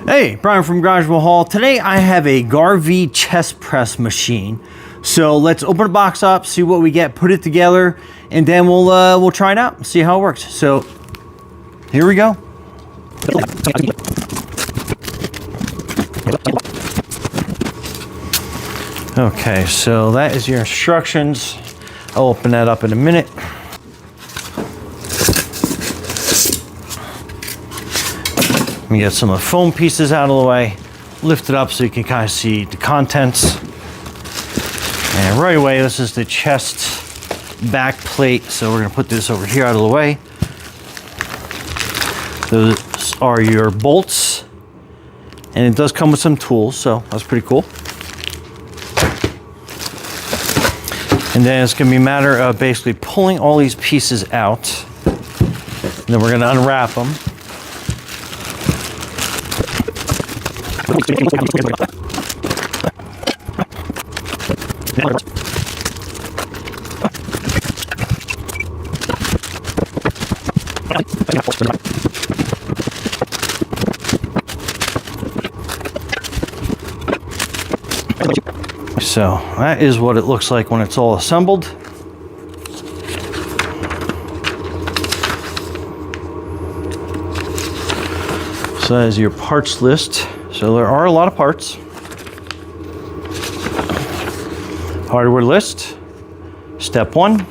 Hey, Brian from Garage Hall. Today I have a Garvee chest press machine. So let's open the box up, see what we get, put it together, and then we'll try it out and see how it works. So here we go. Okay, so that is your instructions. I'll open that up in a minute. Let me get some of the foam pieces out of the way, lift it up so you can kind of see the contents. And right away, this is the chest back plate. So we're gonna put this over here out of the way. Those are your bolts. And it does come with some tools, so that's pretty cool. And then it's gonna be a matter of basically pulling all these pieces out. And then we're gonna unwrap them. So that is what it looks like when it's all assembled. So that is your parts list. So there are a lot of parts. Hardware list. Step 1.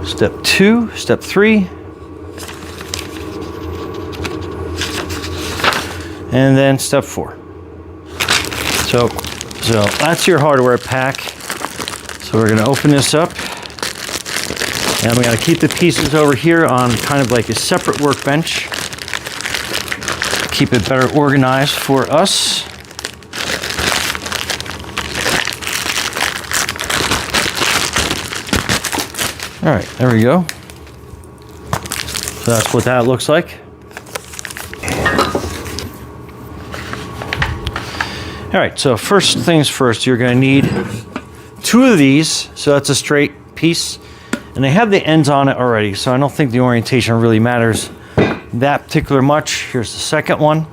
Step 2. Step 3. And then step 4. So that's your hardware pack. So we're gonna open this up. And we're gonna keep the pieces over here on kind of like a separate workbench. Keep it better organized for us. All right, there we go. So that's what that looks like. All right, so first things first, you're gonna need 2 of these. So that's a straight piece. And they have the ends on it already, so I don't think the orientation really matters that particular much. Here's the second one.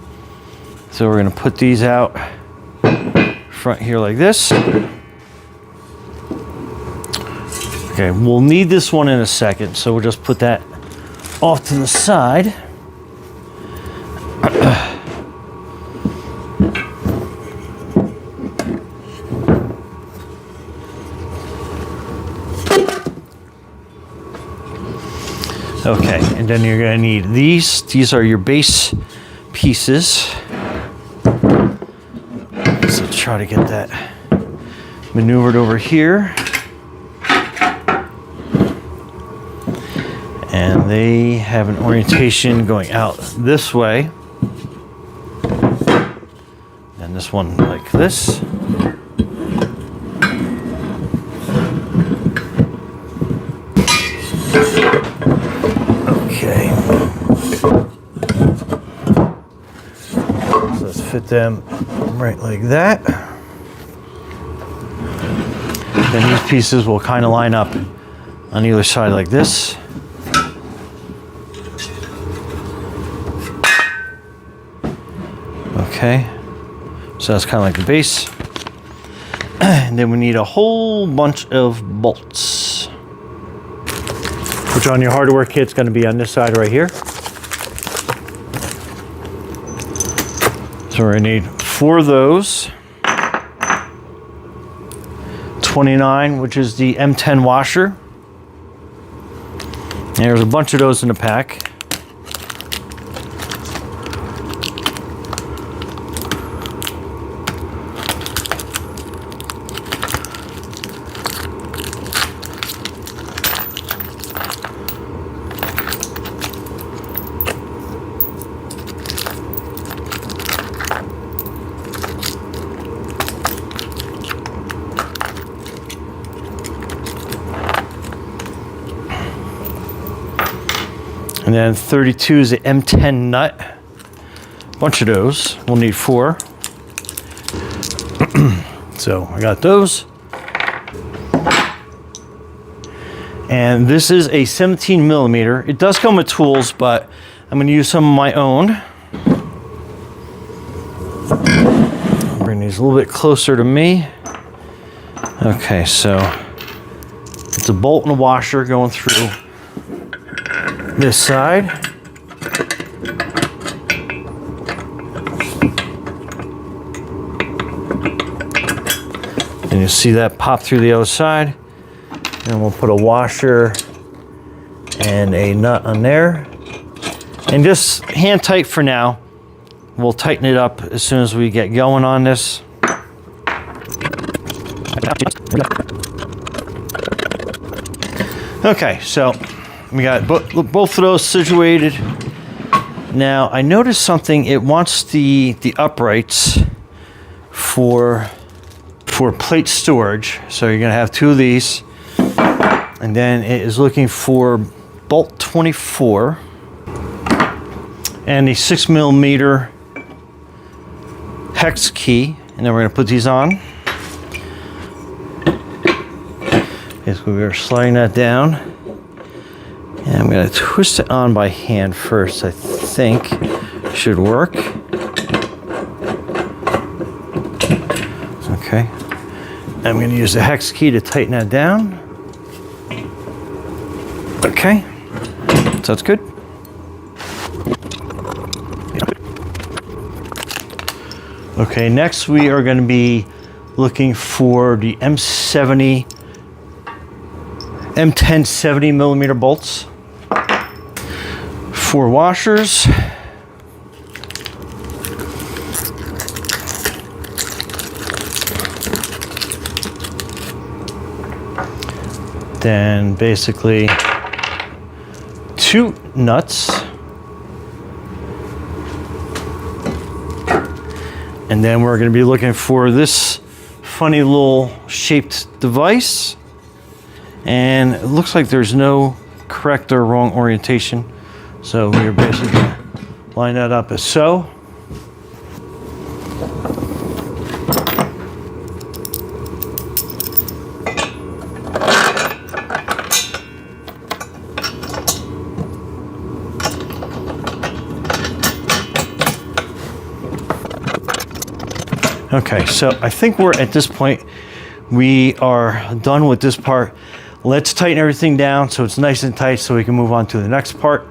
So we're gonna put these out front here like this. Okay, we'll need this one in a second, so we'll just put that off to the side. Okay, and then you're gonna need these. These are your base pieces. So try to get that maneuvered over here. And they have an orientation going out this way. And this one like this. Okay. So let's fit them right like that. Then these pieces will kind of line up on either side like this. Okay. So that's kind of like the base. And then we need a whole bunch of bolts, which on your hardware kit's going to be on this side right here. So we're going to need 4 of those. 29, which is the M10 washer. And there's a bunch of those in the pack. And then 32 is the M10 nut. Bunch of those. We'll need 4. So I got those. And this is a 17 millimeter. It does come with tools, but I'm going to use some of my own. I'll bring these a little bit closer to me. Okay, so it's a bolt and a washer going through this side. And you see that pop through the other side. And we'll put a washer and a nut on there. And just hand tight for now. We'll tighten it up as soon as we get going on this. Okay, so we got both of those situated. Now I noticed something. It wants the uprights for plate storage. So you're gonna have two of these. And then it is looking for bolt 24 and a 6mm hex key. And then we're gonna put these on. Basically, we're sliding that down. And I'm gonna twist it on by hand first. I think should work. Okay. I'm gonna use the hex key to tighten that down. Okay, so that's good. Okay, next we are going to be looking for the M10 70mm bolts. 4 washers. Then basically 2 nuts, and then we're going to be looking for this funny little shaped device, and it looks like there's no correct or wrong orientation, so we're basically going to line that up as so. Okay, so I think we're at this point, we are done with this part. Let's tighten everything down so it's nice and tight so we can move on to the next part.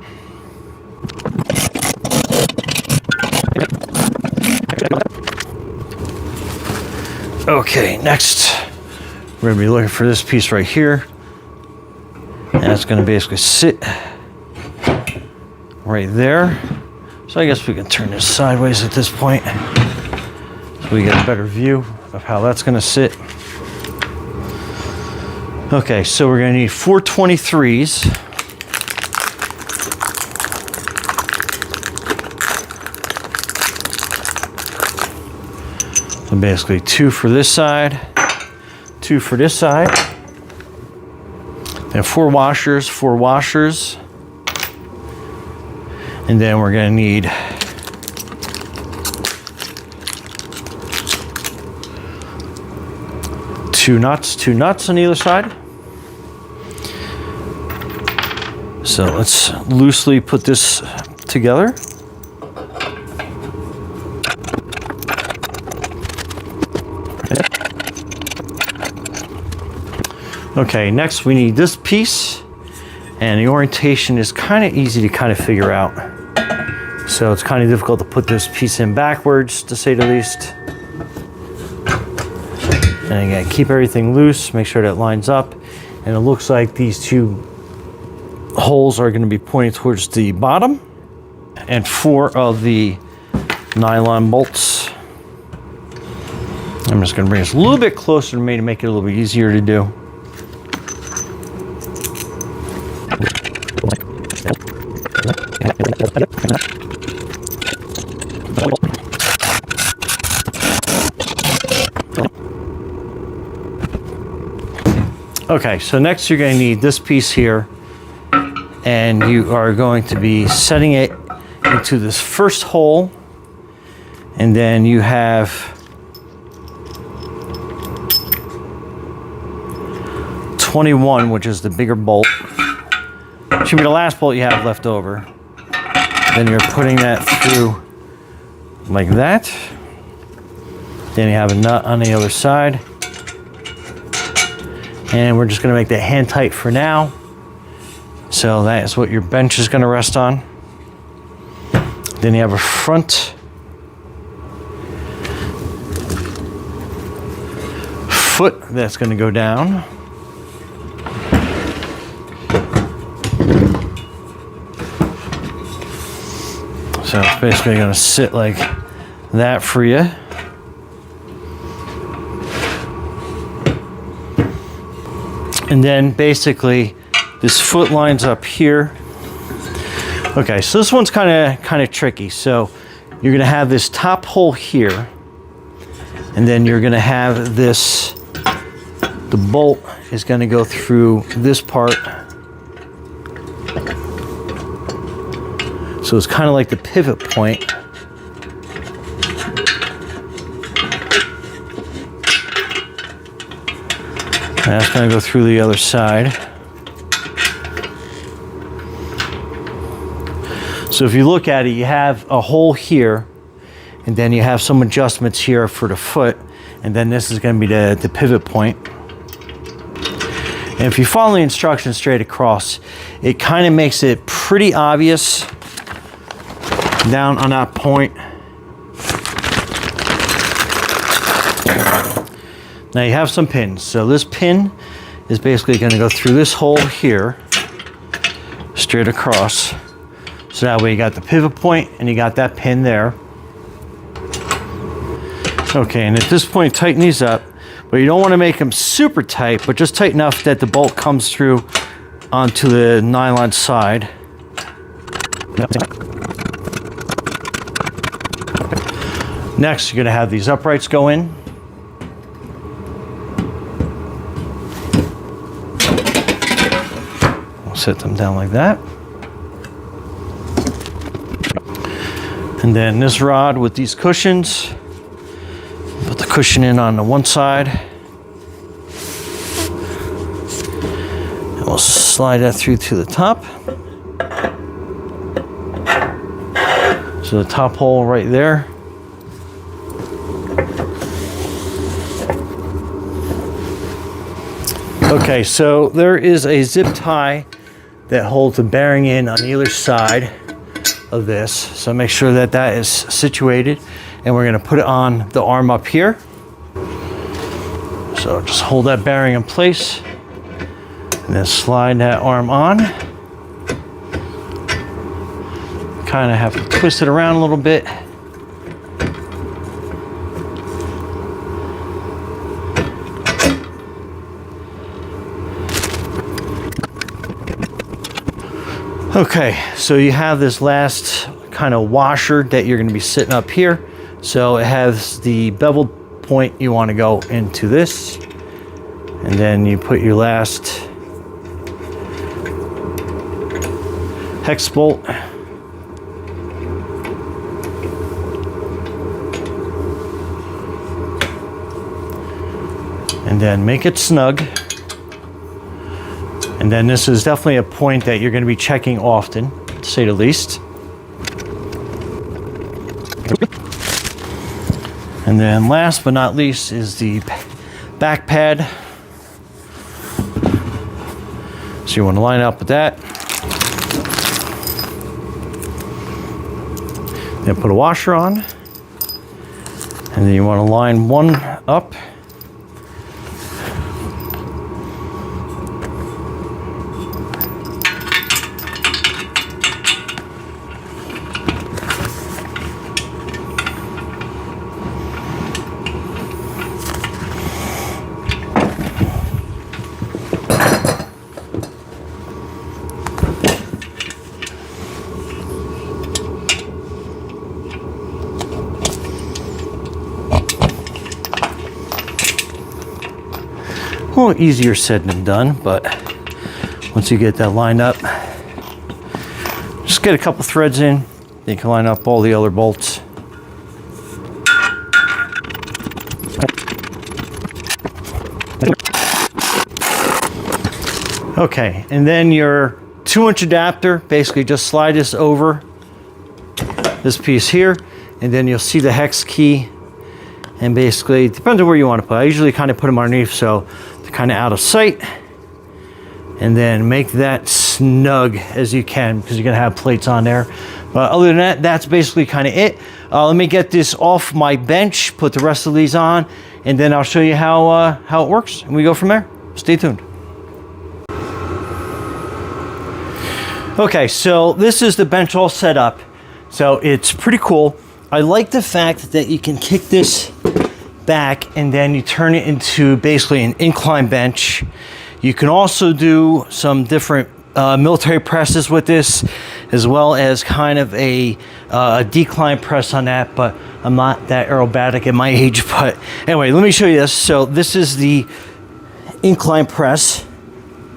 Okay, next we're gonna be looking for this piece right here. And it's gonna basically sit right there. So I guess we can turn this sideways at this point. So we get a better view of how that's going to sit. Okay, so we're going to need 4 23s. So basically 2 for this side, 2 for this side. Then 4 washers, 4 washers. And then we're going to need 2 nuts on either side. So let's loosely put this together. Okay, next we need this piece, and the orientation is kind of easy to kind of figure out. So it's kind of difficult to put this piece in backwards, to say the least. And again, keep everything loose, make sure that lines up. And it looks like these 2 holes are going to be pointing towards the bottom. And 4 of the nylon bolts. I'm just going to bring this a little bit closer to me to make it a little bit easier to do. Okay, so next you're going to need this piece here, and you are going to be setting it into this first hole, and then you have 21, which is the bigger bolt. Should be the last bolt you have left over. Then you're putting that through like that. Then you have a nut on the other side. And we're just gonna make that hand tight for now. So that is what your bench is gonna rest on. Then you have a front foot that's gonna go down. So it's basically gonna sit like that for you. And then basically this foot lines up here. Okay, so this one's kind of tricky. So you're gonna have this top hole here, and then you're gonna have this, the bolt is gonna go through this part. So it's kind of like the pivot point. And that's going to go through the other side. So if you look at it, you have a hole here, and then you have some adjustments here for the foot, and then this is going to be the pivot point. And if you follow the instructions straight across, it kind of makes it pretty obvious down on that point. Now you have some pins. So this pin is basically going to go through this hole here, straight across. So that way you got the pivot point and you got that pin there. Okay, and at this point tighten these up, but you don't want to make them super tight, but just tight enough that the bolt comes through onto the nylon side. Next, you're going to have these uprights go in. We'll set them down like that. And then this rod with these cushions, put the cushion in on the one side. And we'll slide that through to the top. So the top hole right there. Okay, so there is a zip tie that holds the bearing in on either side of this. So make sure that that is situated, and we're going to put it on the arm up here. So just hold that bearing in place and then slide that arm on. Kind of have to twist it around a little bit. Okay, so you have this last kind of washer that you're going to be sitting up here. So it has the beveled point you want to go into this, and then you put your last hex bolt. And then make it snug. And then this is definitely a point that you're going to be checking often, to say the least. And then last but not least is the back pad. So you want to line up with that. Then put a washer on. And then you want to line one up. A little easier said than done, but once you get that lined up, just get a couple threads in, then you can line up all the other bolts. Okay, and then your 2-inch adapter, basically just slide this over this piece here, and then you'll see the hex key. And basically, it depends on where you want to put it. I usually kind of put them underneath so they're kind of out of sight. And then make that snug as you can because you're going to have plates on there. But other than that, that's basically kind of it. Let me get this off my bench, put the rest of these on, and then I'll show you how it works. And we go from there. Stay tuned. Okay, so this is the bench all set up. So it's pretty cool. I like the fact that you can kick this back and then you turn it into basically an incline bench. You can also do some different military presses with this, as well as kind of a decline press on that, but I'm not that aerobatic at my age. But anyway, let me show you this. So this is the incline press.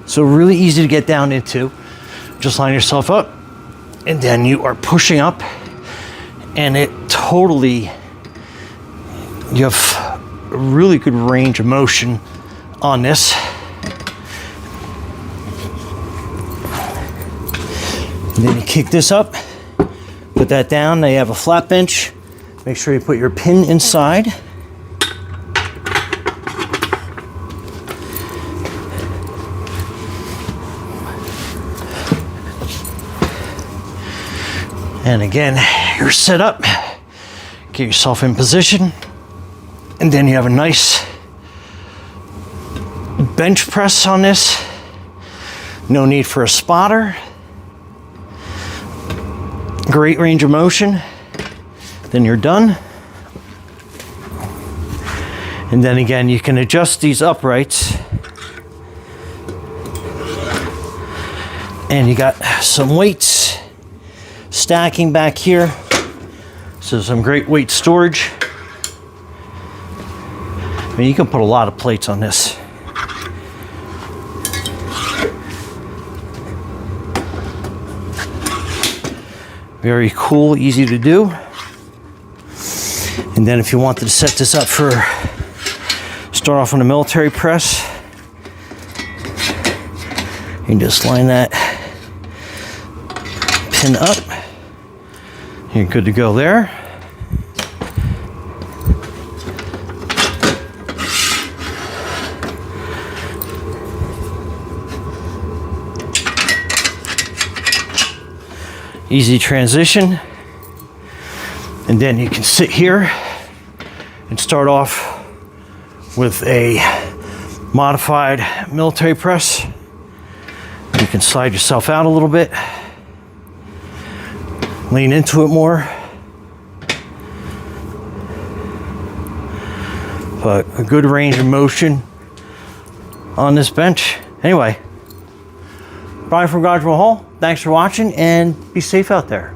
So really easy to get down into. Just line yourself up, and then you are pushing up, and it totally, you have a really good range of motion on this. And then you kick this up, put that down. Now you have a flat bench. Make sure you put your pin inside. And again, you're set up. Get yourself in position. And then you have a nice bench press on this. No need for a spotter. Great range of motion. Then you're done. And then again, you can adjust these uprights. And you got some weights stacking back here. So some great weight storage. I mean, you can put a lot of plates on this. Very cool, easy to do. And then if you wanted to set this up for, start off on a military press, you can just line that pin up. You're good to go there. Easy transition. And then you can sit here and start off with a modified military press. You can slide yourself out a little bit, lean into it more. But a good range of motion on this bench. Anyway, Brian from Garvee Hall. Thanks for watching, and be safe out there.